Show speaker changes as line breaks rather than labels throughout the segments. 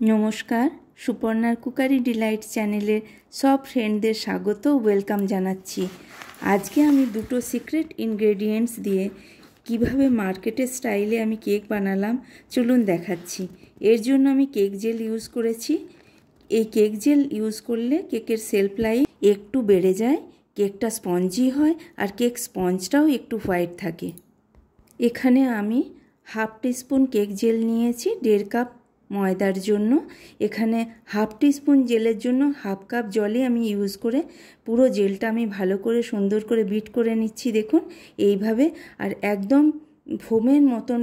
নমস্কার, সুপর্ণার cookery Deloitte চ্যানেলে সব ফ্রেন্ডদের স্বাগত ওয়েলকাম জানাচ্ছি। আজকে আমি দুটো সিক্রেট ইনগ্রেডিয়েন্টস দিয়ে কিভাবে মার্কেটের স্টাইলে আমি কেক বানালাম চলুন দেখাচ্ছি। এর জন্য আমি কেক জেল ইউজ করেছি। এই কেক জেল ইউজ করলে কেকের শেলফ লাইফ একটু বেড়ে যায়, কেকটা স্পঞ্জি হয় আর কেক স্পঞ্জটাও একটু হোয়াইট থাকে। এখানে আমি হাফ টিস্পুন কেক জেল নিয়েছি 1.5 কাপ ময়দার জন্য। এখানে হাফ টিস্পুন জেলের জন্য হাফ কাপ জলে আমি ইউজ করে পুরো জেলটা আমি ভালো করে সুন্দর করে বিট করে নিচ্ছি। দেখুন এইভাবে, আর একদম ফোমের মতন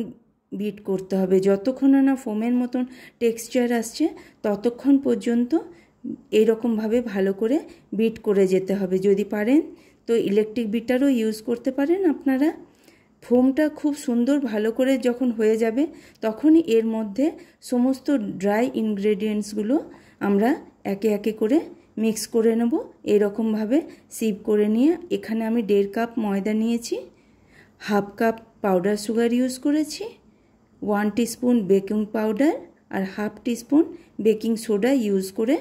বিট করতে হবে। যতক্ষণ না ফোমের মতন টেক্সচার আসছে ততক্ষণ পর্যন্ত এইরকমভাবে ভালো করে বিট করে যেতে হবে। যদি পারেন তো ইলেকট্রিক বিটারও ইউজ করতে পারেন আপনারা। ফোমটা খুব সুন্দর ভালো করে যখন হয়ে যাবে তখনই এর মধ্যে সমস্ত ড্রাই ইনগ্রেডিয়েন্টসগুলো আমরা একে একে করে মিক্স করে নেব। এরকমভাবে সিপ করে নিয়ে এখানে আমি 1.5 কাপ ময়দা নিয়েছি, half cup powder sugar use করেছি, 1 টিস্পুন বেকিং পাউডার আর half teaspoon baking soda use করে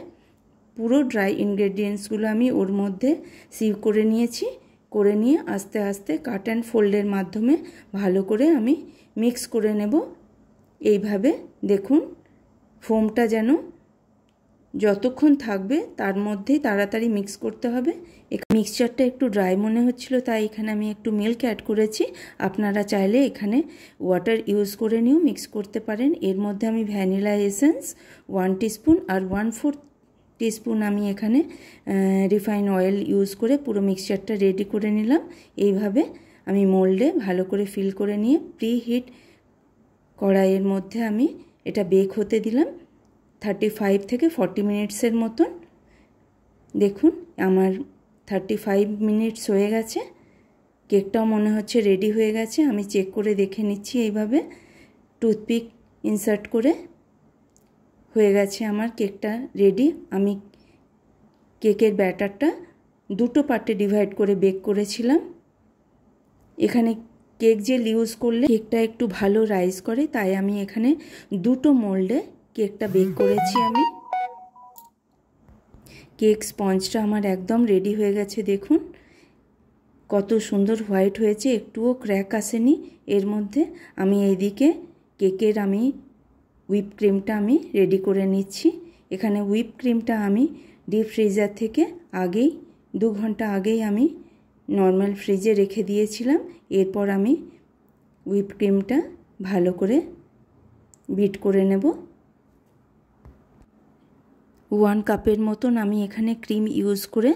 পুরো ড্রাই ইনগ্রেডিয়েন্টসগুলো আমি ওর মধ্যে সিপ করে নিয়েছি। করে নিয়ে আস্তে আস্তে কাট অ্যান্ড ফোল্ডের মাধ্যমে ভালো করে আমি মিক্স করে নেব। এইভাবে দেখুন ফোমটা যেন যতক্ষণ থাকবে তার মধ্যেই তাড়াতাড়ি মিক্স করতে হবে। মিক্সচারটা একটু ড্রাই মনে হচ্ছিল, তাই এখানে আমি একটু মিল্ক অ্যাড করেছি। আপনারা চাইলে এখানে ওয়াটার ইউজ করে নিয়েও মিক্স করতে পারেন। এর মধ্যে আমি ভ্যানিলা এসেন্স 1 টিস্পুন আর 1/4 টিস্পুন আমি এখানে রিফাইন অয়েল ইউজ করে পুরো মিক্সচারটা রেডি করে নিলাম। এইভাবে আমি মোল্ডে ভালো করে ফিল করে নিয়ে প্রি হিট কড়াইয়ের মধ্যে আমি এটা বেক হতে দিলাম 35 থেকে 40 মিনিটসের মতন। দেখুন আমার 35 মিনিটস হয়ে গেছে, কেকটাও মনে হচ্ছে রেডি হয়ে গেছে। আমি চেক করে দেখে নিচ্ছি এইভাবে টুথপিক ইনসার্ট করে। হয়ে গেছে আমার কেকটা রেডি। আমি কেকের ব্যাটারটা দুটো পার্টে ডিভাইড করে বেক করেছিলাম। এখানে কেক জেল ইউজ করলে কেকটা একটু ভালো রাইজ করে, তাই আমি এখানে দুটো মোল্ডে কেকটা বেক করেছি। আমি কেক স্পঞ্জটা আমার একদম রেডি হয়ে গেছে। দেখুন কত সুন্দর হোয়াইট হয়েছে, একটুও ক্র্যাক আসেনি এর মধ্যে। আমি এইদিকে কেকের আমি হুইপ ক্রিমটা আমি রেডি করে নিচ্ছি। এখানে হুইপ ক্রিমটা আমি ডিপ ফ্রিজার থেকে আগেই 2 ঘন্টা আগেই আমি নর্মাল ফ্রিজে রেখে দিয়েছিলাম। এরপর আমি হুইপ ক্রিমটা ভালো করে বিট করে নেব। 1 কাপের মতন আমি এখানে ক্রিম ইউজ করে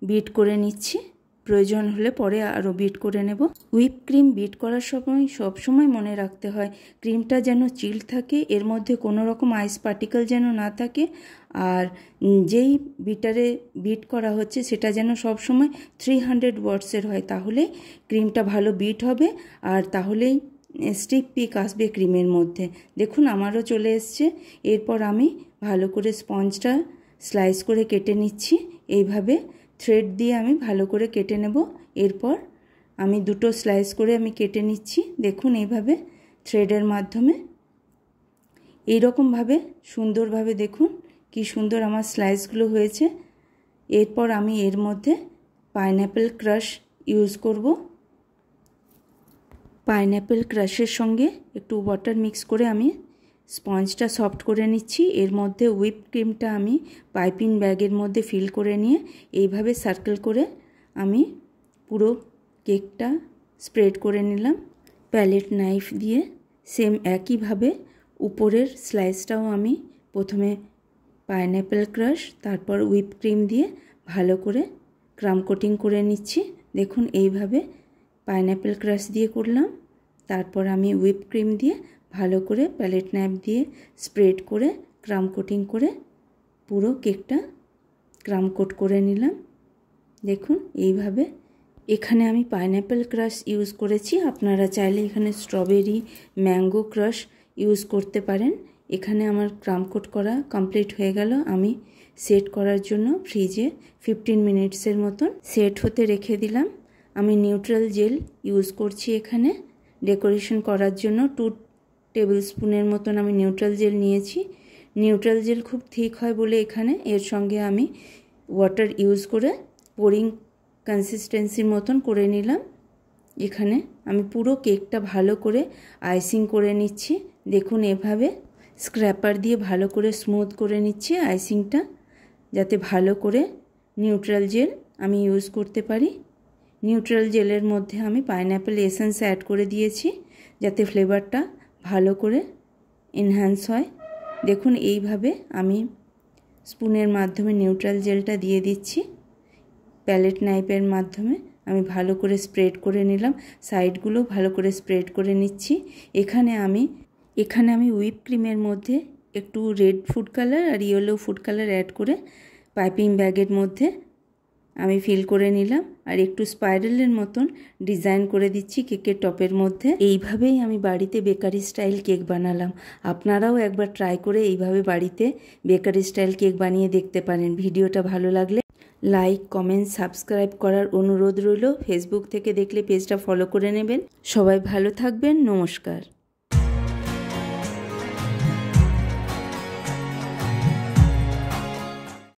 বিট করে নিচ্ছি। প্রয়োজন হলে পরে আরও বিট করে নেব। হুইপ ক্রিম বিট করার সময় সবসময় মনে রাখতে হয় ক্রিমটা যেন চিল্ড থাকে, এর মধ্যে কোনো রকম আইস পার্টিকেল যেন না থাকে। আর যেই বিটারে বিট করা হচ্ছে সেটা যেন সবসময় 300 ওয়াটসের হয়, তাহলে ক্রিমটা ভালো বিট হবে আর তাহলেই স্টিক পিক আসবে ক্রিমের মধ্যে। দেখুন আমারও চলে এসছে। এরপর আমি ভালো করে স্পঞ্জটা স্লাইস করে কেটে নিচ্ছি। এইভাবে থ্রেড দিয়ে আমি ভালো করে কেটে নেব। এরপর আমি দুটো স্লাইস করে আমি কেটে নিচ্ছি। দেখুন এইভাবে থ্রেডের মাধ্যমে এইরকমভাবে সুন্দরভাবে দেখুন কি সুন্দর আমার স্লাইসগুলো হয়েছে। এরপর আমি এর মধ্যে পাইনঅ্যাপেল ক্রাশ ইউজ করব। পাইনঅ্যাপেল ক্রাশের সঙ্গে একটু ওয়াটার মিক্স করে আমি স্পঞ্জটা সফট করে নিচ্ছি। এর মধ্যে হুইপ ক্রিমটা আমি পাইপিং ব্যাগের মধ্যে ফিল করে নিয়ে এইভাবে সার্কেল করে আমি পুরো কেকটা স্প্রেড করে নিলাম প্যালেট নাইফ দিয়ে। সেম একইভাবে উপরের স্লাইসটাও আমি প্রথমে পাইনঅ্যাপেল ক্রাশ তারপর হুইপ ক্রিম দিয়ে ভালো করে ক্রাম কোটিং করে নিচ্ছি। দেখুন এইভাবে পাইনঅ্যাপেল ক্রাশ দিয়ে করলাম, তারপর আমি হুইপ ক্রিম দিয়ে ভালো করে প্যালেট নাইফ দিয়ে স্প্রেড করে ক্রাম কোটিং করে পুরো কেকটা ক্রাম কোট করে নিলাম। দেখুন এইভাবে। এখানে আমি পাইনঅ্যাপেল ক্রাশ ইউজ করেছি, আপনারা চাইলে এখানে স্ট্রবেরি ম্যাঙ্গো ক্রাশ ইউজ করতে পারেন। এখানে আমার ক্রাম কোট করা কমপ্লিট হয়ে গেল। আমি সেট করার জন্য ফ্রিজে 15 মিনিটসের মতন সেট হতে রেখে দিলাম। আমি নিউট্রাল জেল ইউজ করছি এখানে ডেকোরেশন করার জন্য। 2 টেবিল স্পুনের মতন আমি নিউট্রাল জেল নিয়েছি। নিউট্রাল জেল খুব ঠিক হয় বলে এখানে এর সঙ্গে আমি ওয়াটার ইউজ করে পোরিং কনসিস্টেন্সির মতন করে নিলাম। এখানে আমি পুরো কেকটা ভালো করে আইসিং করে নিচ্ছি। দেখুন এভাবে স্ক্র্যাপার দিয়ে ভালো করে স্মুথ করে নিচ্ছি আইসিংটা, যাতে ভালো করে নিউট্রাল জেল আমি ইউজ করতে পারি। নিউট্রাল জেলের মধ্যে আমি পাইনঅ্যাপেল এসেন্স অ্যাড করে দিয়েছি যাতে ফ্লেভারটা ভালো করে এনহ্যান্স হয়। দেখুন এইভাবে আমি স্পুনের মাধ্যমে নিউট্রাল জেলটা দিয়ে দিচ্ছি। প্যালেট নাইফের মাধ্যমে আমি ভালো করে স্প্রেড করে নিলাম, সাইডগুলো ভালো করে স্প্রেড করে নিচ্ছি। এখানে আমি হুইপ ক্রিমের মধ্যে একটু রেড ফুড কালার আর ইয়েলো ফুড কালার অ্যাড করে পাইপিং ব্যাগের মধ্যে আমি ফিল করে নিলাম আর একটু স্পাইরালের মতন ডিজাইন করে দিচ্ছি কেকের টপের মধ্যে। এইভাবেই আমি বাড়িতে বেকারি স্টাইল কেক বানালাম। আপনারাও একবার ট্রাই করে এইভাবে বাড়িতে বেকারি স্টাইল কেক বানিয়ে দেখতে পারেন। ভিডিওটা ভালো লাগলে লাইক, কমেন্ট, সাবস্ক্রাইব করার অনুরোধ রইল। ফেসবুক থেকে দেখলে পেজটা ফলো করে নেবেন। সবাই ভালো থাকবেন। নমস্কার।